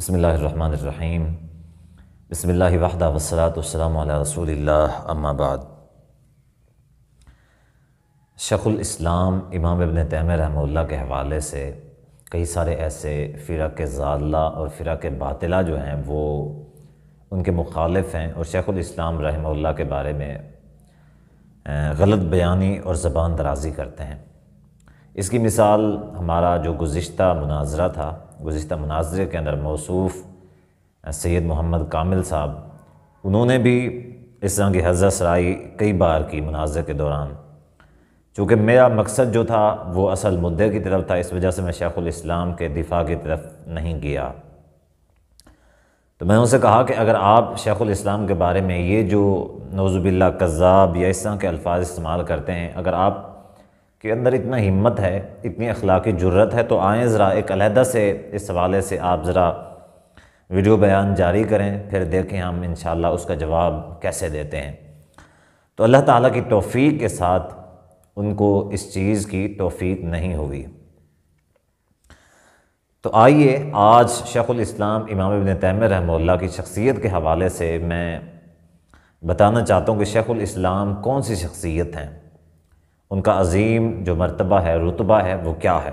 بسم اللہ الرحمن الرحیم۔ بسم اللہ وحدہ والصلاۃ والسلام علی رسول اللہ، اما بعد۔ شیخ الاسلام امام ابن تیمیہ رحمہ اللہ کے حوالے سے کئی سارے ایسے فرق ضالہ اور فرق باطلہ جو ہیں وہ ان کے مخالف ہیں اور شیخ الاسلام رحمہ اللہ کے بارے میں غلط بیانی اور زبان درازی کرتے ہیں۔ اس کی مثال ہمارا جو گزشتہ مناظرہ تھا، گزشتہ مناظرے کے اندر موصوف سید محمد کامل صاحب، انہوں نے بھی اس طرح کی حضرت سرائی کئی بار کی مناظرے کے دوران۔ چونکہ میرا مقصد جو تھا وہ اصل مدعے کی طرف تھا، اس وجہ سے میں شیخ الاسلام کے دفاع کی طرف نہیں گیا۔ تو میں ان سے کہا کہ اگر آپ شیخ الاسلام کے بارے میں یہ جو نعوذ باللہ کذاب یا اس طرح کے الفاظ استعمال کرتے ہیں، اگر آپ کے اندر اتنا ہمت ہے، اتنی اخلاقی جرت ہے، تو آئیں ذرا ایک علیحدہ سے اس حوالے سے آپ ذرا ویڈیو بیان جاری کریں، پھر دیکھیں ہم انشاءاللہ اس کا جواب کیسے دیتے ہیں۔ تو اللہ تعالیٰ کی توفیق کے ساتھ ان کو اس چیز کی توفیق نہیں ہوئی۔ تو آئیے آج شیخ الاسلام امام ابن تیمیہ رحمہ اللہ کی شخصیت کے حوالے سے میں بتانا چاہتا ہوں کہ شیخ الاسلام کون سی شخصیت ہیں، ان کا عظیم جو مرتبہ ہے، رتبہ ہے، وہ کیا ہے۔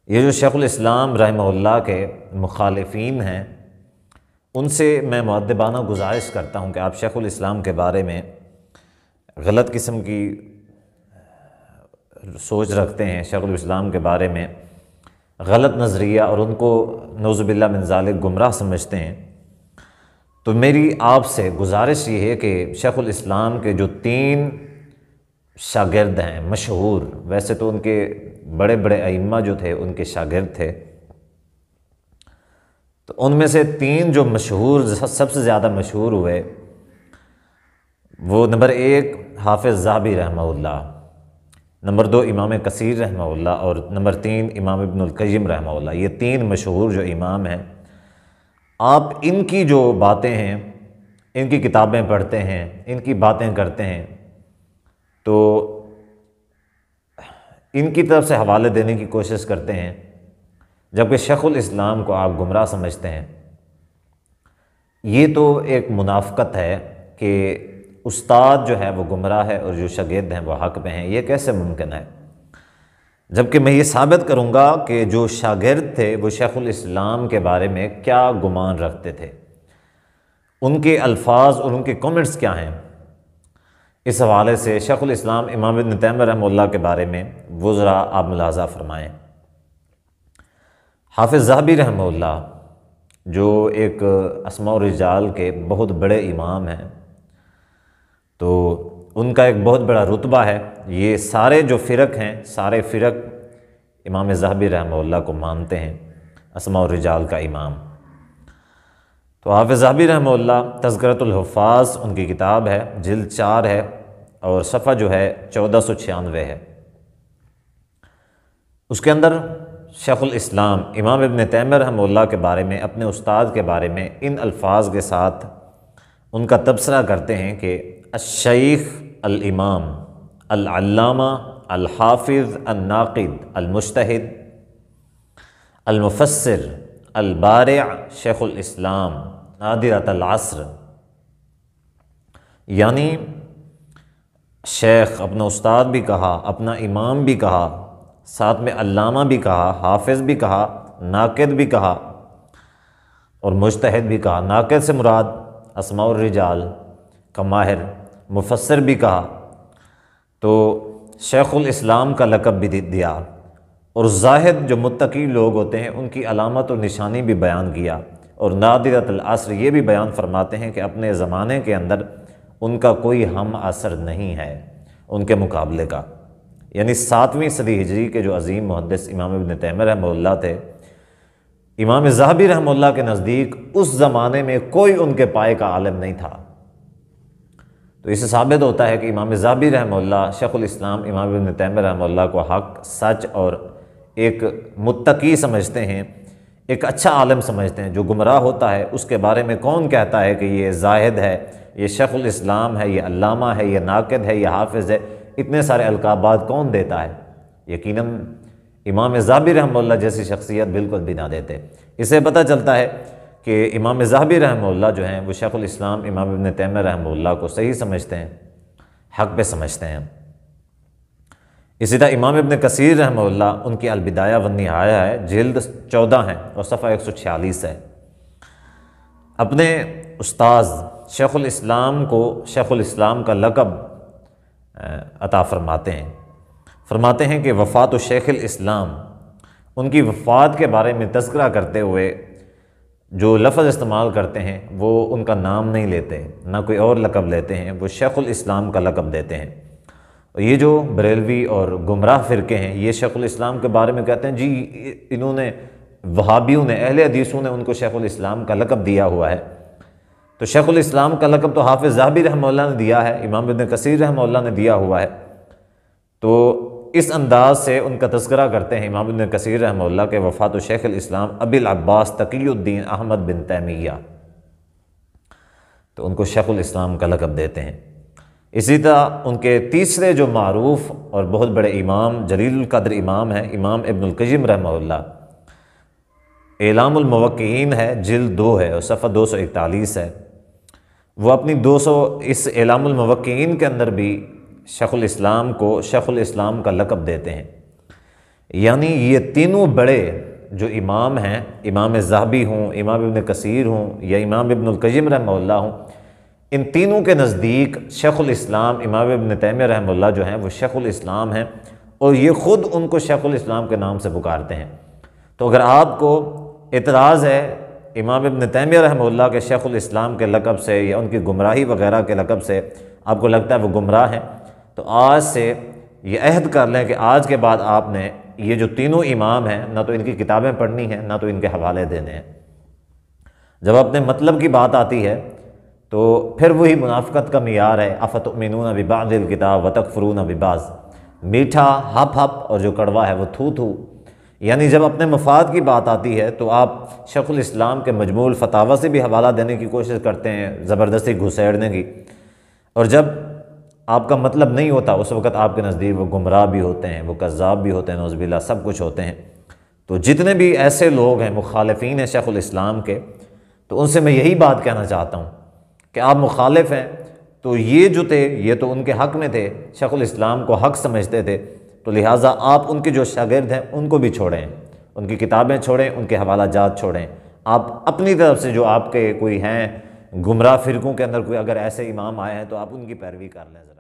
یہ جو شیخ الاسلام رحمہ اللہ کے مخالفین ہیں، ان سے میں مؤدبانہ گزارش کرتا ہوں کہ آپ شیخ الاسلام کے بارے میں غلط قسم کی سوچ رکھتے ہیں، شیخ الاسلام کے بارے میں غلط نظریہ اور ان کو نعوذ باللہ من ذالک گمراہ سمجھتے ہیں، تو میری آپ سے گزارش یہ ہے کہ شیخ الاسلام کے جو 3 شاگرد ہیں مشہور، ویسے تو ان کے بڑے بڑے ائمہ جو تھے ان کے شاگرد تھے، تو ان میں سے 3 جو مشہور سب سے زیادہ مشہور ہوئے وہ نمبر 1 حافظ ذہبی رحمہ اللہ، نمبر 2 امام کثیر رحمہ اللہ، اور نمبر 3 امام ابن القیم رحمہ اللہ۔ یہ 3 مشہور جو امام ہیں، آپ ان کی جو باتیں ہیں، ان کی کتابیں پڑھتے ہیں، ان کی باتیں کرتے ہیں، تو ان کی طرف سے حوالے دینے کی کوشش کرتے ہیں، جبکہ شیخ الاسلام کو آپ گمراہ سمجھتے ہیں۔ یہ تو ایک منافقت ہے کہ استاد جو ہے وہ گمراہ ہے اور جو شاگرد ہیں وہ حق پہ ہیں، یہ کیسے ممکن ہے؟ جبکہ میں یہ ثابت کروں گا کہ جو شاگرد تھے وہ شیخ الاسلام کے بارے میں کیا گمان رکھتے تھے، ان کے الفاظ اور ان کے کامنٹس کیا ہیں۔ اس حوالے سے شیخ الاسلام امام ابن تیمیہ رحمہ اللہ کے بارے میں وہ ذرا آپ ملاحظہ فرمائیں۔ حافظ ذہبی رحمہ اللہ جو ایک اسماء الرجال کے بہت بڑے امام ہیں، تو ان کا ایک بہت بڑا رتبہ ہے۔ یہ سارے جو فرق ہیں، سارے فرق امام ذہبی رحمہ اللہ کو مانتے ہیں، اسماء الرجال کا امام۔ تو حافظ ذہبی رحمہ اللہ تذکرۃ الحفاظ ان کی کتاب ہے، جلد 4 ہے اور صفحہ جو ہے 1496 ہے۔ اس کے اندر شیخ الاسلام امام ابن تیمیہ رحمہ اللہ کے بارے میں، اپنے استاد کے بارے میں ان الفاظ کے ساتھ ان کا تبصرہ کرتے ہیں کہ الشیخ الامام العلامہ الحافظ الناقد المجتہد المفسر البارع شیخ الاسلام نادرۃ العصر، یعنی شیخ اپنا استاد بھی کہا، اپنا امام بھی کہا، ساتھ میں علامہ بھی کہا، حافظ بھی کہا، ناقد بھی کہا اور مجتہد بھی کہا۔ ناقد سے مراد اسماء الرجال کا ماہر، مفسر بھی کہا، تو شیخ الاسلام کا لقب بھی دیا، اور زاہد جو متقی لوگ ہوتے ہیں ان کی علامت اور نشانی بھی بیان کیا، اور نادرۃ العصر یہ بھی بیان فرماتے ہیں کہ اپنے زمانے کے اندر ان کا کوئی ہم عصر نہیں ہے ان کے مقابلے کا۔ یعنی 7ویں صدی ہجری کے جو عظیم محدث امام ابن تیمیہ رحمہ اللہ تھے، امام ذہبی رحمہ اللہ کے نزدیک اس زمانے میں کوئی ان کے پائے کا عالم نہیں تھا۔ تو اس سے ثابت ہوتا ہے کہ امام ذہبی رحمہ اللہ شیخ الاسلام امام ابن تیمیہ رحمہ اللہ کو حق، سچ اور ایک متقی سمجھتے ہیں، ایک اچھا عالم سمجھتے ہیں۔ جو گمراہ ہوتا ہے اس کے بارے میں کون کہتا ہے کہ یہ زاہد ہے، یہ شیخ الاسلام ہے، یہ علامہ ہے، یہ ناقد ہے، یہ حافظ ہے، اتنے سارے القابات کون دیتا ہے؟ یقیناً امام ذہبی رحمہ اللہ جیسی شخصیت بالکل بھی نہ دیتے۔ اس سے پتہ چلتا ہے کہ امام ذہبی رحمہ اللہ جو ہیں وہ شیخ الاسلام امام ابن تیمیہ رحمہ اللہ کو صحیح سمجھتے ہیں، حق پہ سمجھتے ہیں۔ اسی طرح امام ابن کثیر رحمہ اللہ، ان کی البدایہ والنہایہ ہے، جلد 14 ہے اور صفحہ 146 ہے، اپنے استاذ شیخ الاسلام کو شیخ الاسلام کا لقب عطا فرماتے ہیں کہ وفات شیخ الاسلام، ان کی وفات کے بارے میں تذکرہ کرتے ہوئے جو لفظ استعمال کرتے ہیں وہ ان کا نام نہیں لیتے، نہ کوئی اور لقب لیتے ہیں، وہ شیخ الاسلام کا لقب دیتے ہیں۔ اور یہ جو بریلوی اور گمراہ فرقے ہیں، یہ شیخ الاسلام کے بارے میں کہتے ہیں جی انہوں نے، وہابیوں نے، اہل حدیثوں نے ان کو شیخ الاسلام کا لقب دیا ہوا ہے۔ تو شیخ الاسلام کا لقب تو حافظ ذہبی رحمہ اللہ نے دیا ہے، امام ابن کثیر رحمہ اللہ نے دیا ہوا ہے۔ تو اس انداز سے ان کا تذکرہ کرتے ہیں امام ابن کثیر رحمہ اللہ کے وفات شیخ الاسلام ابی العباس تقی الدین احمد بن تیمیہ، تو ان کو شیخ الاسلام کا لقب دیتے ہیں۔ اسی طرح ان کے تیسرے جو معروف اور بہت بڑے امام، جلیل القدر امام ہیں، امام ابن القیم رحمہ اللہ، اعلام الموقعین ہے، جلد 2 ہے اور صفحہ 241 ہے، وہ اپنی اس اعلام الموقعین کے اندر بھی شیخ الاسلام کو شیخ الاسلام کا لقب دیتے ہیں۔ یعنی یہ تینوں بڑے جو امام ہیں، امام ذہبی ہوں، امام ابن کثیر ہوں یا امام ابن القیم رحمہ اللہ ہوں، ان تینوں کے نزدیک شیخ الاسلام امام ابن تیمیہ رحمہ اللہ جو ہیں وہ شیخ الاسلام ہیں، اور یہ خود ان کو شیخ الاسلام کے نام سے پکارتے ہیں۔ تو اگر آپ کو اعتراض ہے امام ابن تیمیہ رحمہ اللہ کے شیخ الاسلام کے لقب سے یا ان کی گمراہی وغیرہ کے لقب سے، آپ کو لگتا ہے وہ گمراہ ہیں، تو آج سے یہ عہد کر لیں کہ آج کے بعد آپ نے یہ جو تینوں امام ہیں، نہ تو ان کی کتابیں پڑھنی ہیں، نہ تو ان کے حوالے دینے ہیں۔ جب اپنے مطلب کی بات آتی ہے تو پھر وہی منافقت کا معیار ہے، افتؤمنون ببعض الکتاب وتکفرون ببعض، میٹھا ہپ ہپ اور جو کڑوا ہے وہ تھو تھو۔ یعنی جب اپنے مفاد کی بات آتی ہے تو آپ شیخ الاسلام کے مجموع الفتاوی سے بھی حوالہ دینے کی کوشش کرتے ہیں، زبردستی گھسیڑنے کی، اور جب آپ کا مطلب نہیں ہوتا اس وقت آپ کے نزدیک وہ گمراہ بھی ہوتے ہیں، وہ کذاب بھی ہوتے ہیں، نعوذ باللہ سب کچھ ہوتے ہیں۔ تو جتنے بھی ایسے لوگ ہیں مخالفین ہیں شیخ الاسلام کے، تو ان سے میں یہی بات کہنا چاہتا ہوں کہ آپ مخالف ہیں تو یہ جو تھے یہ تو ان کے حق میں تھے، شیخ الاسلام کو حق سمجھتے تھے، تو لہٰذا آپ ان کے جو شاگرد ہیں ان کو بھی چھوڑیں، ان کی کتابیں چھوڑیں، ان کے حوالہ جات چھوڑیں۔ آپ اپنی طرف سے جو آپ کے کوئی ہیں گمراہ فرقوں کے اندر کوئی اگر ایسے امام آئے ہیں تو آپ ان کی پیروی کر لیں ذرا۔